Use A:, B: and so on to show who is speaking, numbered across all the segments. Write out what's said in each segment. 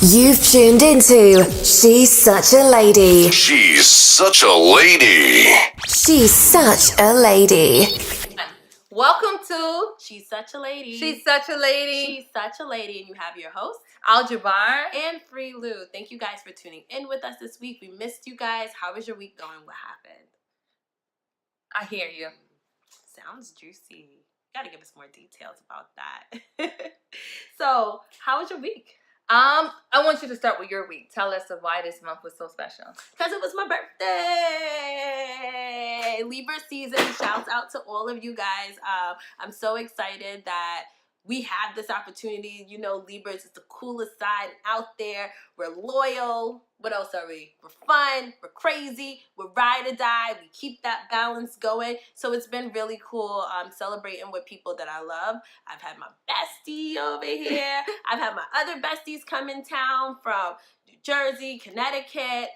A: You've tuned into She's Such a Lady.
B: She's such a lady.
A: She's such a lady.
C: Welcome to
D: She's Such a Lady.
C: She's Such a Lady.
D: She's Such a Lady, and you have your host,
C: Al Jabbar.
D: and Free Lou. Thank you guys for tuning in with us this week. We missed you guys. How was your week going? What happened?
C: I hear you.
D: Sounds juicy. Got to give us more details about that. So, how was your week?
C: I want you to start with your week. Tell us of why this month was so special.
D: Because it was my birthday. Libra season. Shouts out to all of you guys. I'm so excited that we have this opportunity. You know, Libras is the coolest side out there. We're loyal. What else are we? We're fun. We're crazy. We're ride or die. We keep that balance going. So it's been really cool celebrating with people that I love. I've had my bestie over here. I've had my other besties come in town from New Jersey, Connecticut.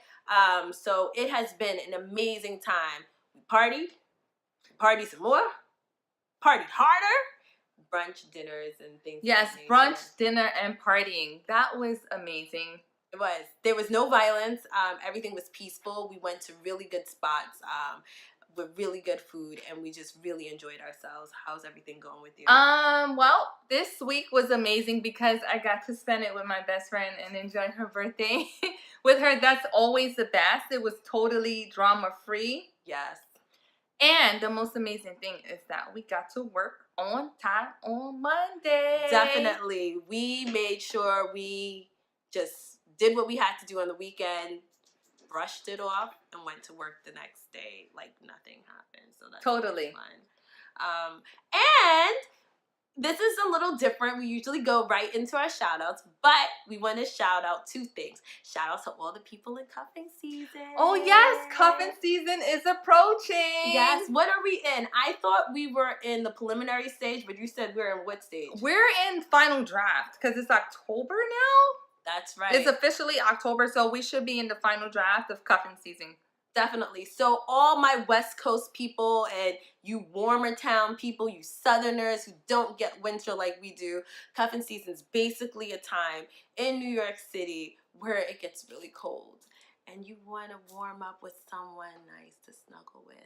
D: So it has been an amazing time. We partied some more, partied harder. Brunch dinners and things.
C: Yes,
D: of that
C: brunch,
D: nature.
C: dinner, and partying. That was amazing.
D: It was. There was no violence. Everything was peaceful. We went to really good spots with really good food, and we just really enjoyed ourselves. How's everything going with you?
C: Well, this week was amazing because I got to spend it with my best friend and enjoy her birthday with her. That's always the best. It was totally drama-free.
D: Yes.
C: And the most amazing thing is that we got to work on time on Monday.
D: Definitely. We made sure we just did what we had to do on the weekend, brushed it off, and went to work the next day like nothing happened. So that's
C: Totally.
D: fun. And this is a little different. We usually go right into our shout outs, but we want to shout out two things. Shout out to all the people in cuffing season.
C: Oh yes, cuffing season is approaching.
D: Yes. What are we in? I thought we were in the preliminary stage, but you said we're in what stage?
C: We're in final draft because it's October now.
D: That's right.
C: It's officially October, so we should be in the final draft of cuffing season.
D: Definitely. So all my West Coast people and you warmer town people, you Southerners who don't get winter like we do, cuffing season's basically a time in New York City where it gets really cold and you want to warm up with someone nice to snuggle with.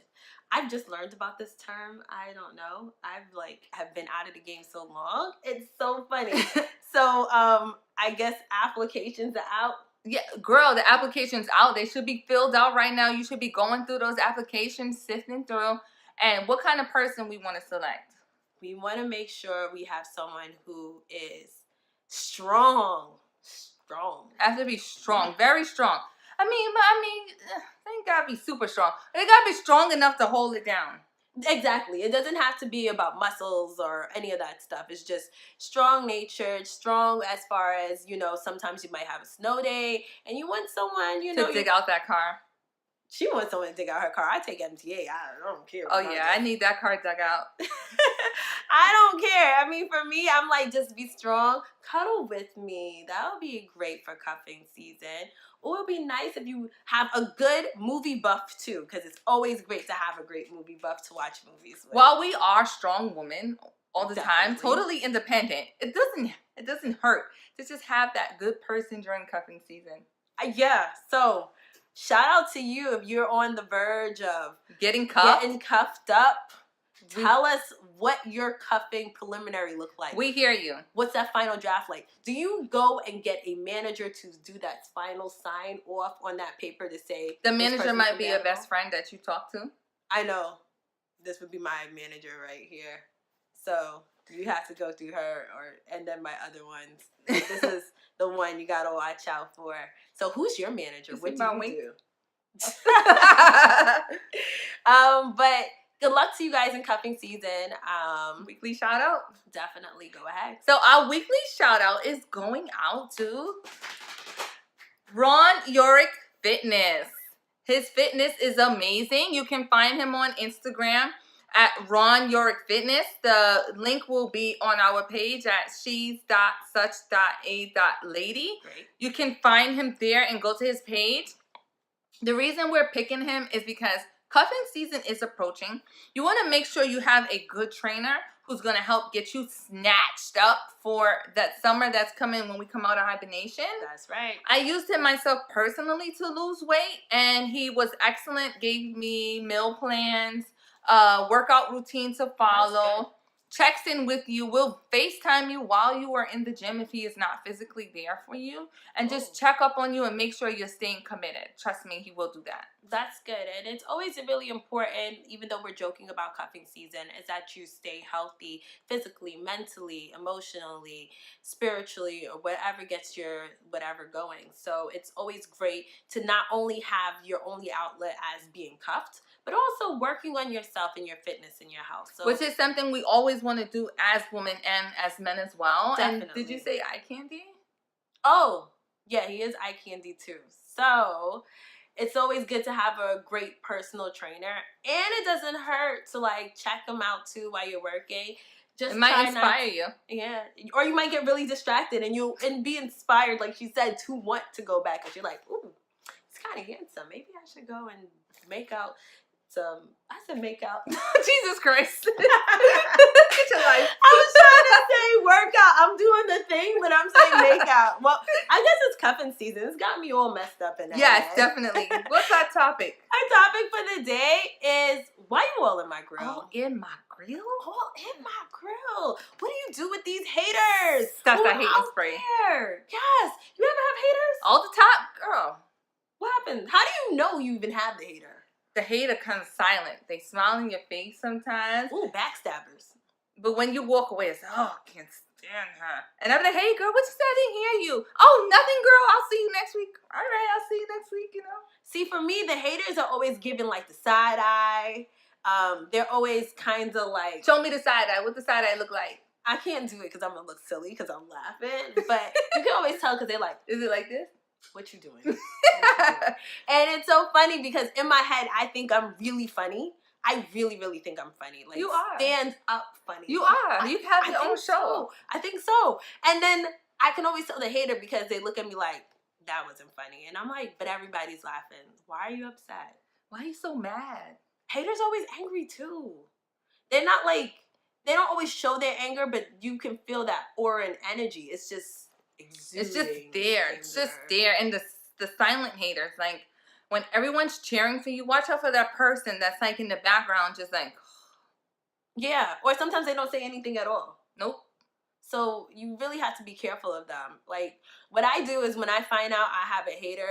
D: I've just learned about this term. I don't know. Have been out of the game so long. It's so funny. So I guess applications are out.
C: Yeah, girl, the application's out. They should be filled out right now. You should be going through those applications, sifting through, and what kind of person we want to select.
D: We want to make sure we have someone who is strong.
C: Have to be strong, very strong. I mean, they ain't gotta be super strong. They gotta be strong enough to hold it down.
D: Exactly. It doesn't have to be about muscles or any of that stuff. It's just strong natured, strong as far as, you know, sometimes you might have a snow day and you want someone, you know.
C: To dig out that car.
D: She wants someone to dig out her car. I take MTA. I don't care.
C: Oh yeah, I need that car dug out.
D: I don't care. I mean, for me, I'm like, just be strong. Cuddle with me. That would be great for cuffing season. Or it would be nice if you have a good movie buff too, because it's always great to have a great movie buff to watch movies with.
C: While we are strong women all the time,
D: Definitely.
C: totally independent, it doesn't hurt to just have that good person during cuffing season.
D: Yeah. So shout out to you if you're on the verge of
C: Getting cuffed.
D: getting cuffed up. Tell us what your cuffing preliminary look like.
C: We hear you.
D: What's that final draft like? Do you go and get a manager to do that final sign off on that paper to say
C: The
D: this
C: manager
D: person's
C: might be a
D: available?
C: best friend that you talk to.
D: I know. This would be my manager right here. So you have to go through her and then my other ones. This is the one you gotta watch out for. So who's your manager?
C: Is
D: What
C: it
D: do
C: my
D: you
C: wink?
D: do? But good luck to you guys in cuffing season.
C: Weekly shout out.
D: Definitely go ahead.
C: So our weekly shout out is going out to Ron Yorick Fitness. His fitness is amazing. You can find him on Instagram at Ron Yorick Fitness. The link will be on our page at she's.such.a.lady.
D: Great.
C: You can find him there and go to his page. The reason we're picking him is because cuffing season is approaching. You want to make sure you have a good trainer who's going to help get you snatched up for that summer that's coming when we come out of hibernation.
D: That's right.
C: I used him myself personally to lose weight, and he was excellent. Gave me meal plans, workout routine to follow, checks in with you, will FaceTime you while you are in the gym if he is not physically there for you, and just check up on you and make sure you're staying committed. Trust me, he will do that.
D: That's good. And it's always really important, even though we're joking about cuffing season, is that you stay healthy physically, mentally, emotionally, spiritually, or whatever gets your whatever going. So it's always great to not only have your only outlet as being cuffed, but also working on yourself and your fitness in your house. So,
C: which is something we always want to do as women and as men as well.
D: Definitely.
C: And did you say eye candy?
D: Oh, yeah, he is eye candy too. So it's always good to have a great personal trainer, and it doesn't hurt to like check him out too while you're working. Just
C: it might
D: try
C: inspire you.
D: Yeah, or you might get really distracted and be inspired, like she said, to want to go back because you're like, ooh, he's kind of handsome. Maybe I should go and make out. I said make out.
C: Jesus Christ. Look at your life.
D: I was trying to say workout. I'm doing the thing, but I'm saying make out. Well, I guess it's cuffing season. It's got me all messed up in that.
C: Yes, definitely. What's our topic?
D: Our topic for the day is why you all in my grill?
C: All in my grill?
D: All in my grill. What do you do with these haters?
C: That's
D: who
C: that
D: are
C: hate
D: out
C: and spray.
D: there? Yes. You ever have haters?
C: All the top, girl.
D: What happened? How do you know you even have the hater?
C: The hater comes silent. They smile in your face sometimes.
D: Ooh, backstabbers.
C: But when you walk away, it's oh, I can't stand her. And I'm like, hey, girl, what you said? I didn't hear you. Oh, nothing, girl. I'll see you next week. All right, I'll see you next week, you know.
D: See, for me, the haters are always giving like the side eye. They're always kind of like...
C: Show me the side eye. What the side eye look like?
D: I can't do it because I'm going to look silly because I'm laughing. But you can always tell because they're like...
C: Is it like this?
D: What you doing? What you doing? And it's so funny because in my head, I think I'm really funny. I really, really think I'm funny. Like,
C: you are.
D: Stand up funny.
C: You are. You have your own show.
D: So. I think so. And then I can always tell the hater because they look at me like, that wasn't funny. And I'm like, but everybody's laughing. Why are you upset?
C: Why are you so mad?
D: Haters always angry too. They're not like, they don't always show their anger, but you can feel that aura and energy. It's just exuding.
C: It's just there.
D: Anger.
C: It's just there. And the silent haters, like when everyone's cheering for you, watch out for that person that's like in the background, just like,
D: yeah. Or sometimes they don't say anything at all.
C: nope.
D: So you really have to be careful of them. Like what I do is when I find out I have a hater,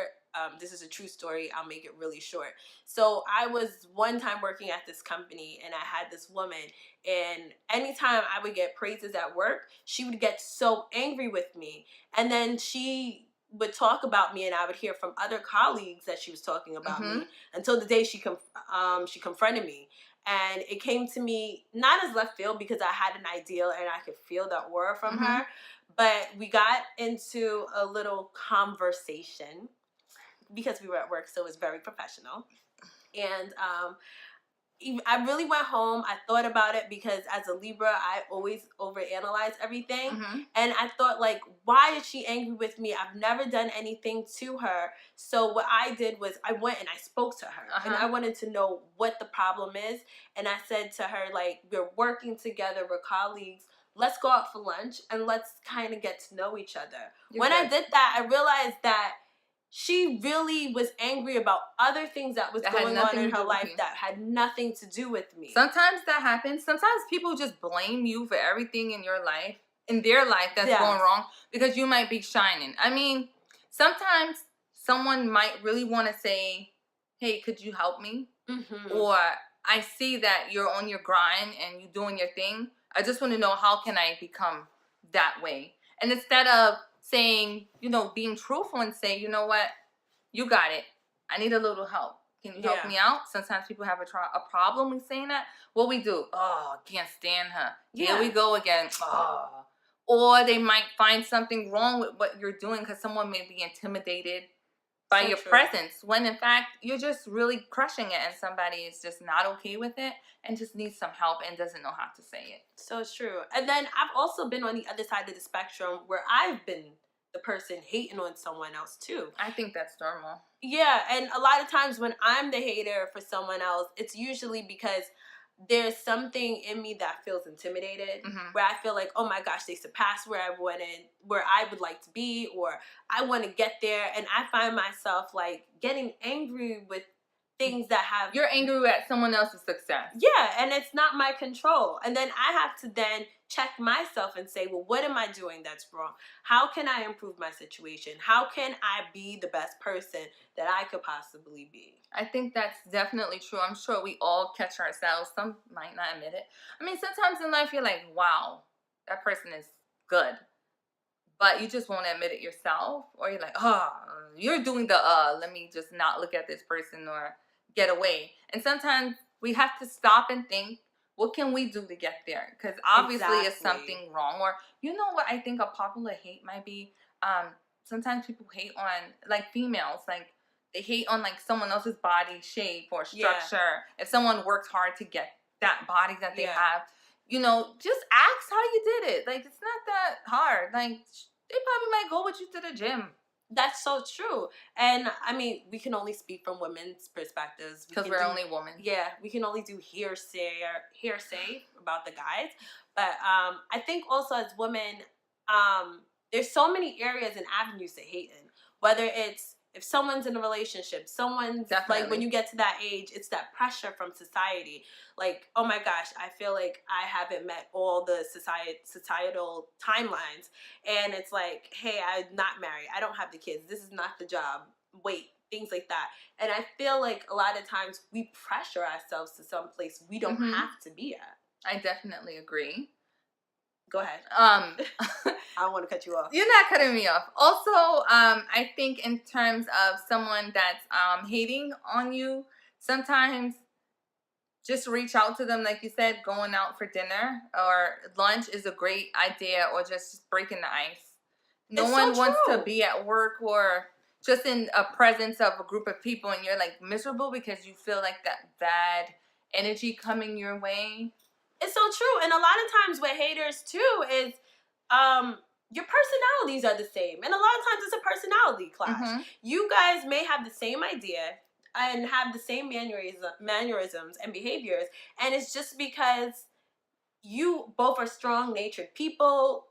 D: this is a true story, I'll make it really short. So I was one time working at this company and I had this woman, and anytime I would get praises at work, she would get so angry with me. And then she would talk about me and I would hear from other colleagues that she was talking about me until the day she confronted me. And it came to me not as left field because I had an ideal and I could feel the aura from her. But we got into a little conversation because we were at work, so it was very professional. And I really went home. I thought about it because as a Libra, I always overanalyze everything. And I thought, like, why is she angry with me? I've never done anything to her. So what I did was I went and I spoke to her. And I wanted to know what the problem is. And I said to her, like, we're working together. We're colleagues. Let's go out for lunch and let's kind of get to know each other. When I did that, I realized that she really was angry about other things that was going on in her life that had nothing to do with me.
C: Sometimes that happens. Sometimes people just blame you for everything in your life, in their life that's going wrong because you might be shining. I mean, sometimes someone might really want to say, hey, could you help me? Or I see that you're on your grind and you're doing your thing. I just want to know how can I become that way? And instead of saying, you know, being truthful and say, you know what, you got it. I need a little help. Can you help me out? Sometimes people have a problem with saying that. What we do? Oh, can't stand her. Here we go again. Oh. Or they might find something wrong with what you're doing because someone may be intimidated by your presence when in fact you're just really crushing it and somebody is just not okay with it and just needs some help and doesn't know how to say it.
D: So it's true. And then I've also been on the other side of the spectrum where I've been the person hating on someone else too.
C: I think that's normal.
D: Yeah, and a lot of times when I'm the hater for someone else, it's usually because there's something in me that feels intimidated, where I feel like, oh my gosh, they surpassed where I would like to be, or I want to get there, and I find myself like getting angry with things that have.
C: You're angry at someone else's success.
D: Yeah, and it's not my control. And then I have to then check myself and say, well, what am I doing that's wrong? How can I improve my situation? How can I be the best person that I could possibly be?
C: I think that's definitely true. I'm sure we all catch ourselves. Some might not admit it. I mean, sometimes in life you're like, wow, that person is good. But you just won't admit it yourself. Or you're like, oh, you're doing the let me just not look at this person or get away. And sometimes we have to stop and think, what can we do to get there? Because obviously it's something wrong. Or you know what I think a popular hate might be? Sometimes people hate on, like, females. Like, they hate on, like, someone else's body shape or structure. Yeah. If someone works hard to get that body that they have, you know, just ask how you did it. Like, it's not that hard. Like, they probably might go with you to the gym.
D: That's so true. And I mean, we can only speak from women's perspectives.
C: Because we're only women.
D: Yeah, we can only do hearsay about the guys. But I think also as women, there's so many areas and avenues to hate in. Whether it's if someone's in a relationship, someone's
C: Definitely.
D: like when you get to that age, it's that pressure from society. Like, oh my gosh, I feel like I haven't met all the societal timelines. And it's like, hey, I'm not married. I don't have the kids. This is not the job. Wait, things like that. And I feel like a lot of times we pressure ourselves to some place we don't have to be at.
C: I definitely agree.
D: Go ahead. I don't want to cut you off.
C: You're not cutting me off. Also, I think in terms of someone that's hating on you, sometimes just reach out to them. Like you said, going out for dinner or lunch is a great idea, or just breaking the ice. No one wants to be at work or just in a presence of a group of people and you're like miserable because you feel like that bad energy coming your way.
D: It's so true. And a lot of times with haters too is your personalities are the same. And a lot of times it's a personality clash. You guys may have the same idea and have the same mannerisms and behaviors. And it's just because you both are strong-natured people,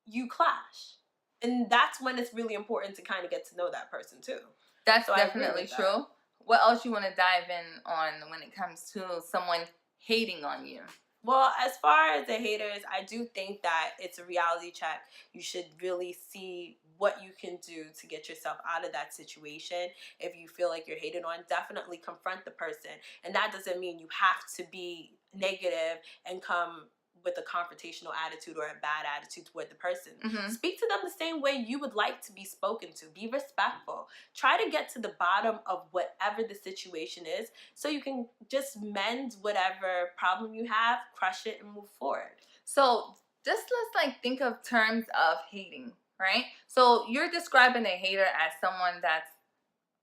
D: you clash. And that's when it's really important to kind of get to know that person too.
C: That's definitely true. What else you want to dive in on when it comes to someone hating on you?
D: Well, as far as the haters, I do think that it's a reality check. You should really see what you can do to get yourself out of that situation. If you feel like you're hated on, definitely confront the person. And that doesn't mean you have to be negative and come with a confrontational attitude or a bad attitude toward the person. Speak to them the same way you would like to be spoken to. Be respectful. Try to get to the bottom of whatever the situation is so you can just mend whatever problem you have, crush it, and move forward.
C: So just let's think of terms of hating, right? So you're describing a hater as someone that's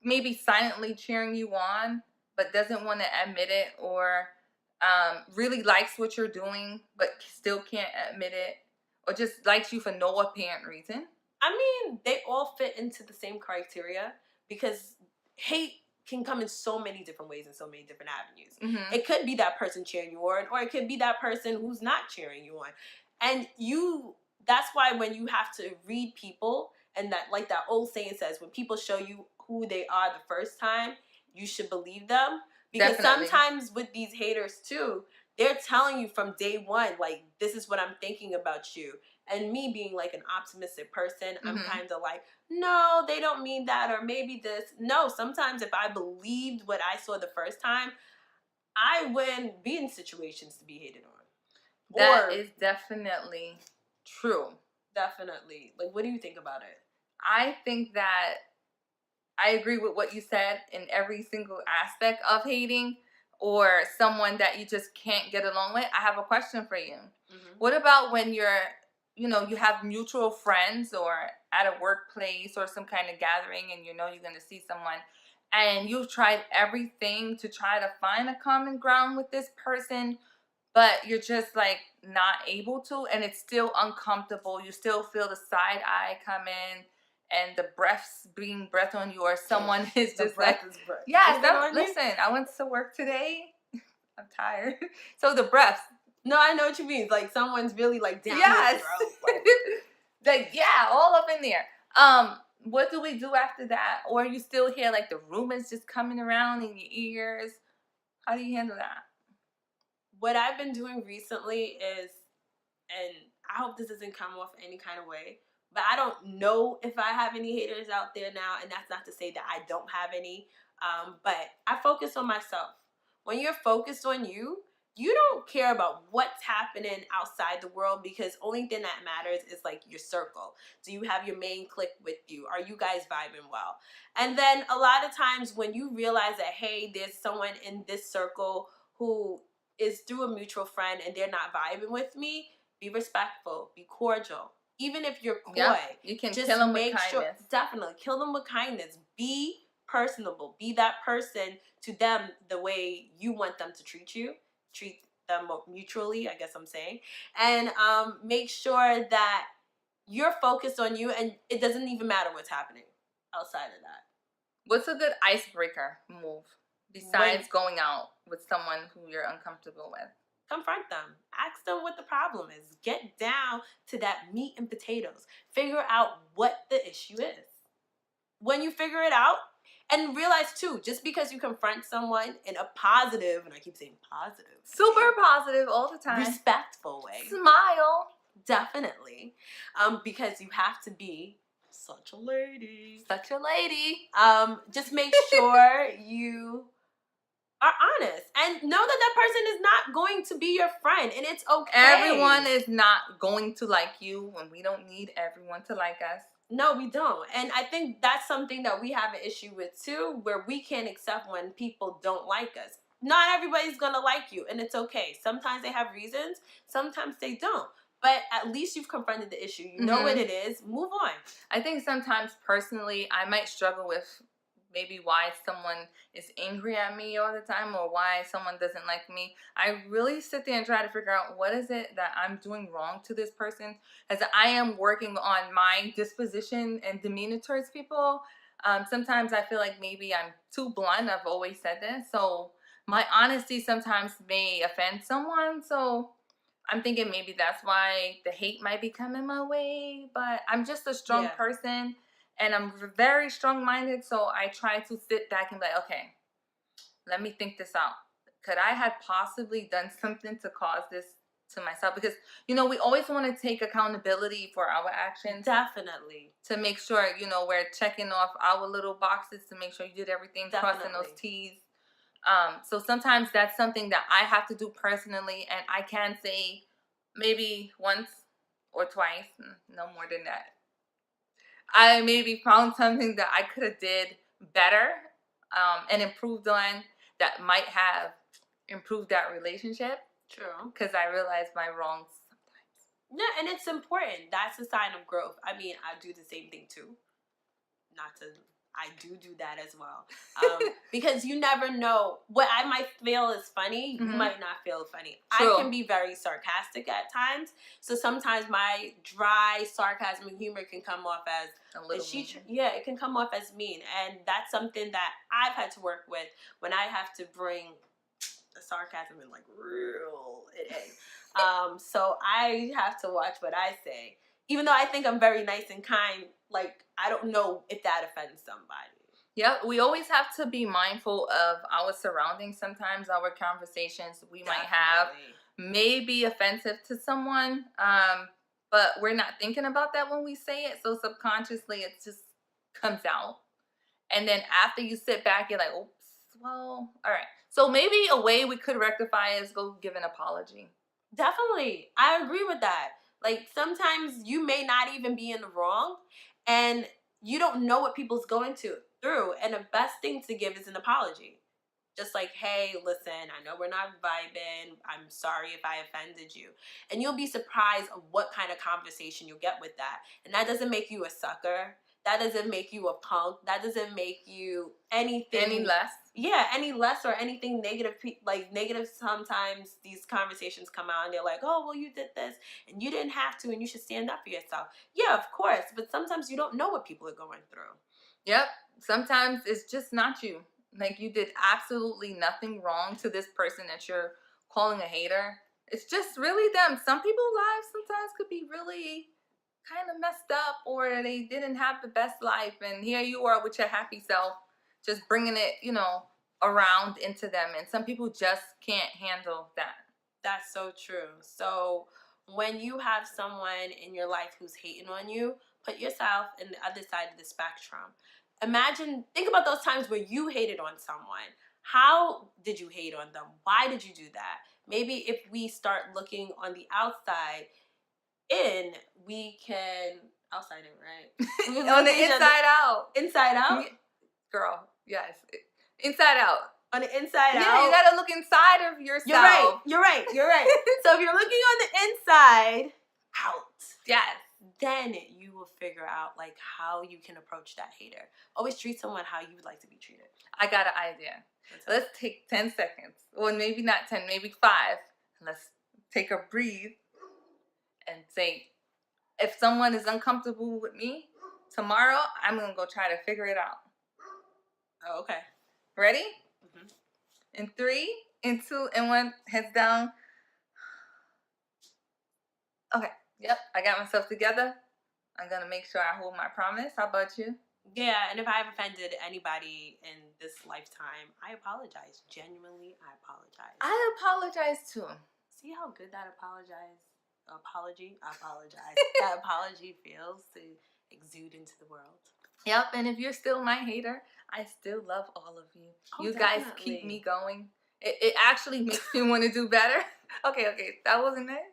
C: maybe silently cheering you on but doesn't want to admit it, or really likes what you're doing but still can't admit it, or just likes you for no apparent reason.
D: I mean, they all fit into the same criteria because hate can come in so many different ways and so many different avenues. It could be that person cheering you on, or it could be that person who's not cheering you on. And that's why when you have to read people, and that, like that old saying says, when people show you who they are the first time, you should believe them. Because sometimes with these haters too, they're telling you from day one, like, this is what I'm thinking about you. And me being like an optimistic person, I'm kind of like, no, they don't mean that, or maybe this. No, sometimes if I believed what I saw the first time, I wouldn't be in situations to be hated on.
C: That is definitely true.
D: Definitely. Like, what do you think about it?
C: I think that I agree with what you said in every single aspect of hating, or someone that you just can't get along with. I have a question for you. What about when you have mutual friends or at a workplace or some kind of gathering, and you're going to see someone and you've tried everything to try to find a common ground with this person, but you're just like not able to, and it's still uncomfortable. You still feel the side eye come in, and the breath's being breath on you, or someone is just like, yeah, listen, I went to work today. I'm tired. So the breaths.
D: No, I know what you mean. Like someone's really like down
C: Yes.
D: your throat.
C: Like, yeah, all up in there. What do we do after that? Or you still hear like the rumors just coming around in your ears? How do you handle that?
D: What I've been doing recently is, and I hope this doesn't come off any kind of way, but I don't know if I have any haters out there now, and that's not to say that I don't have any, but I focus on myself. When you're focused on you, you don't care about what's happening outside the world, because only thing that matters is like your circle. Do you have your main clique with you? Are you guys vibing well? And then a lot of times when you realize that, hey, there's someone in this circle who is through a mutual friend and they're not vibing with me, be respectful, be cordial. Even if you're coy,
C: Yeah, you can
D: just
C: kill them
D: make
C: with
D: sure,
C: kindness.
D: definitely kill them with kindness. Be personable. Be that person to them the way you want them to treat you. Treat them mutually, I guess I'm saying. And make sure that you're focused on you, and it doesn't even matter what's happening outside of that.
C: What's a good icebreaker move besides going out with someone who you're uncomfortable with?
D: Confront them. Ask them what the problem is. Get down to that meat and potatoes. Figure out what the issue is. When you figure it out, and realize too, just because you confront someone in a positive, and I keep saying positive,
C: Super positive all the time.
D: respectful way,
C: Smile.
D: definitely, because you have to be such a lady.
C: Such a lady.
D: Just make sure you are honest and know that that person is not going to be your friend, and it's okay.
C: Everyone is not going to like you, and we don't need everyone to like us.
D: No, we don't. And I think that's something that we have an issue with too, where we can't accept when people don't like us. Not everybody's gonna like you, and it's okay. Sometimes they have reasons, sometimes they don't. But at least you've confronted the issue. You know what it is. Move on.
C: I think sometimes personally, I might struggle with maybe why someone is angry at me all the time, or why someone doesn't like me. I really sit there and try to figure out what is it that I'm doing wrong to this person, as I am working on my disposition and demeanor towards people. Sometimes I feel like maybe I'm too blunt. I've always said this. So my honesty sometimes may offend someone. So I'm thinking maybe that's why the hate might be coming my way. But I'm just a strong person. And I'm very strong-minded, so I try to sit back and be like, okay, let me think this out. Could I have possibly done something to cause this to myself? Because, you know, we always want to take accountability for our actions.
D: Definitely.
C: To make sure, you know, we're checking off our little boxes to make sure you did everything, crossing those T's. So sometimes that's something that I have to do personally, and I can say maybe once or twice, no more than that. I maybe found something that I could have did better and improved on that might have improved that relationship.
D: True.
C: Because I realized my wrongs sometimes.
D: Yeah, and it's important. That's a sign of growth. I mean, I do the same thing too. I do that as well. Because you never know. What I might feel is funny, you might not feel funny. True. I can be very sarcastic at times. So sometimes my dry sarcasm and humor can come off as a little mean. Yeah, it can come off as mean. And that's something that I've had to work with when I have to bring the sarcasm and like reel it in. So I have to watch what I say. Even though I think I'm very nice and kind, like, I don't know if that offends somebody.
C: Yeah, we always have to be mindful of our surroundings. Sometimes our conversations we might have may be offensive to someone, but we're not thinking about that when we say it. So subconsciously, it just comes out. And then after you sit back, you're like, oops, well, all right. So maybe a way we could rectify is go give an apology.
D: Definitely. I agree with that. Like, sometimes you may not even be in the wrong, and you don't know what people's going through, and the best thing to give is an apology. Just like, hey, listen, I know we're not vibing. I'm sorry if I offended you. And you'll be surprised of what kind of conversation you'll get with that. And that doesn't make you a sucker. That doesn't make you a punk. That doesn't make you anything.
C: Any less?
D: Yeah, any less or anything negative. Like, negative, sometimes these conversations come out and they're like, oh, well, you did this and you didn't have to and you should stand up for yourself. Yeah, of course. But sometimes you don't know what people are going through.
C: Yep. Sometimes it's just not you. like you did absolutely nothing wrong to this person that you're calling a hater. It's just really them. Some people's lives sometimes could be really kind of messed up, or they didn't have the best life, and here you are with your happy self, just bringing it, around into them. And some people just can't handle that.
D: That's so true. So when you have someone in your life who's hating on you, put yourself in the other side of the spectrum. Think about those times where you hated on someone. How did you hate on them? Why did you do that? Maybe if we start looking on the outside in, we can outside in, right?
C: On the inside out.
D: Inside out?
C: Girl, yes. Inside out.
D: On the inside out.
C: Yeah, you gotta look inside of yourself.
D: You're right. So if you're looking on the inside out,
C: Yes.
D: then you will figure out like how you can approach that hater. Always treat someone how you would like to be treated.
C: I got an idea. Let's take 10 seconds. Well, maybe not 10, maybe 5. Let's take a breathe and say, if someone is uncomfortable with me, tomorrow I'm going to go try to figure it out.
D: Oh, okay.
C: Ready?
D: Mhm.
C: In 3, in 2, and 1, heads down. Okay. Yep, I got myself together. I'm going to make sure I hold my promise. How about you?
D: Yeah, and if I have offended anybody in this lifetime, I apologize. Genuinely, I apologize.
C: I apologize too.
D: See how good that apology feels to exude into the world.
C: Yep, and if you're still my hater, I still love all of you.
D: Oh,
C: You guys
D: definitely.
C: keep me going. It actually makes me want to do better. Okay, that wasn't it.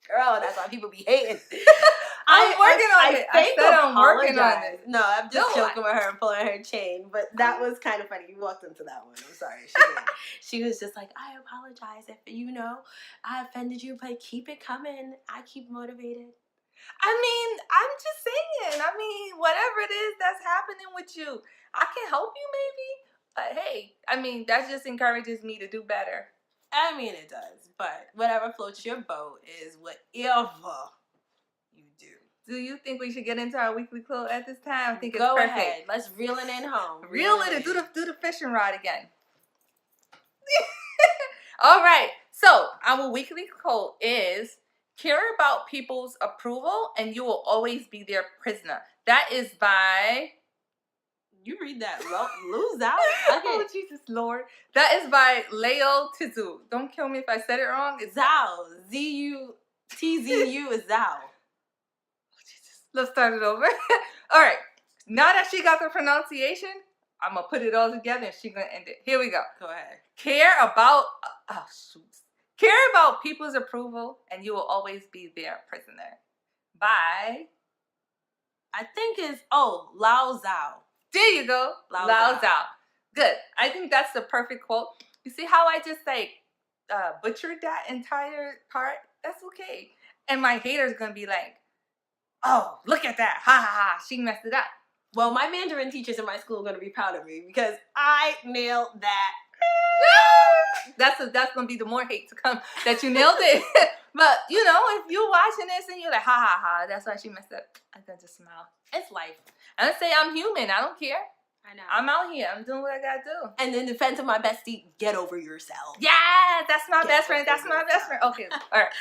D: Girl, that's why people be hating.
C: I'm working on it. I said I'm working on
D: apologize.
C: it.
D: No, I'm just
C: No,
D: joking with her and pulling her chain, but that was kind of funny. You walked into that one. I'm sorry. She did. She was just like, I apologize if, I offended you, but keep it coming. I keep motivated.
C: I mean, I'm just saying. I mean, whatever it is that's happening with you, I can help you maybe. But hey, I mean, that just encourages me to do better.
D: I mean, it does, but whatever floats your boat is whatever you do.
C: Do you think we should get into our weekly quote at this time? I think
D: Go
C: it's perfect.
D: ahead. Let's reel it in home.
C: Reel it in. Do the fishing rod again. All right. So our weekly quote is: care about people's approval, and you will always be their prisoner. That is by.
D: You read that. Lose out.
C: Oh, Jesus Lord. That is by Leo Tizu. Don't kill me if I said it wrong. It's
D: Zhao. Z-U-T-Z-U is Zhao.
C: Let's start it over. All right. Now that she got the pronunciation, I'm going to put it all together and she's going to end it. Here we go.
D: Go ahead.
C: Care about people's approval, and you will always be their prisoner. By.
D: I think it's, Lao Zhao.
C: There you go. Lao Zhao. Good. I think that's the perfect quote. You see how I just butchered that entire part? That's okay. And my hater's going to be like, oh, look at that. Ha ha ha. She messed it up.
D: Well, my Mandarin teachers in my school are going to be proud of me because I nailed that.
C: That's going to be the more hate to come that you nailed it. But, if you're watching this and you're like, ha ha ha, that's why she messed up, I can just smile.
D: It's life.
C: And I say I'm human. I don't care.
D: I know.
C: I'm out here. I'm doing what I got to do.
D: And in defense of my bestie, get over yourself.
C: Yeah, that's my best friend. That's my best friend. Okay, all right.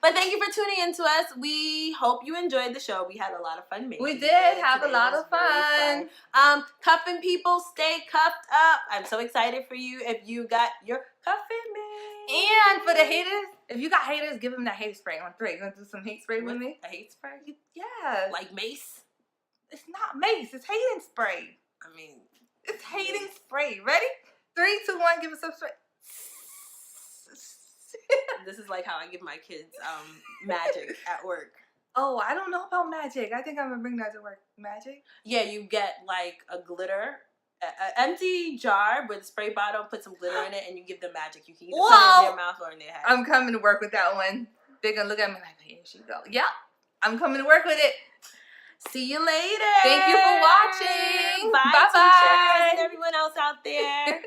D: But thank you for tuning in to us. We hope you enjoyed the show. We had a lot of fun making it.
C: We did have a lot of fun.
D: Really cuffing people, stay cuffed up. I'm so excited for you if you got your cuffing made.
C: And for the haters, if you got haters, give them that hate spray on 3. You gonna do some hate spray with me?
D: A hate spray?
C: Yeah.
D: Like mace?
C: It's not mace. It's hating spray.
D: I mean,
C: it's hating spray. Ready? 3, 2, 1. Give us some spray.
D: This is like how I give my kids magic at work.
C: Oh, I don't know about magic. I think I'm gonna bring that to work. Magic?
D: Yeah, you get like a glitter, an empty jar with a spray bottle, put some glitter in it, and you give them magic. You can either put it in their mouth or in their head.
C: I'm coming to work with that one. They're gonna look at me like, here she go. Yep, I'm coming to work with it.
D: See you later.
C: Thank you for watching.
D: Bye,
C: Bye-bye.
D: teachers and everyone else out there.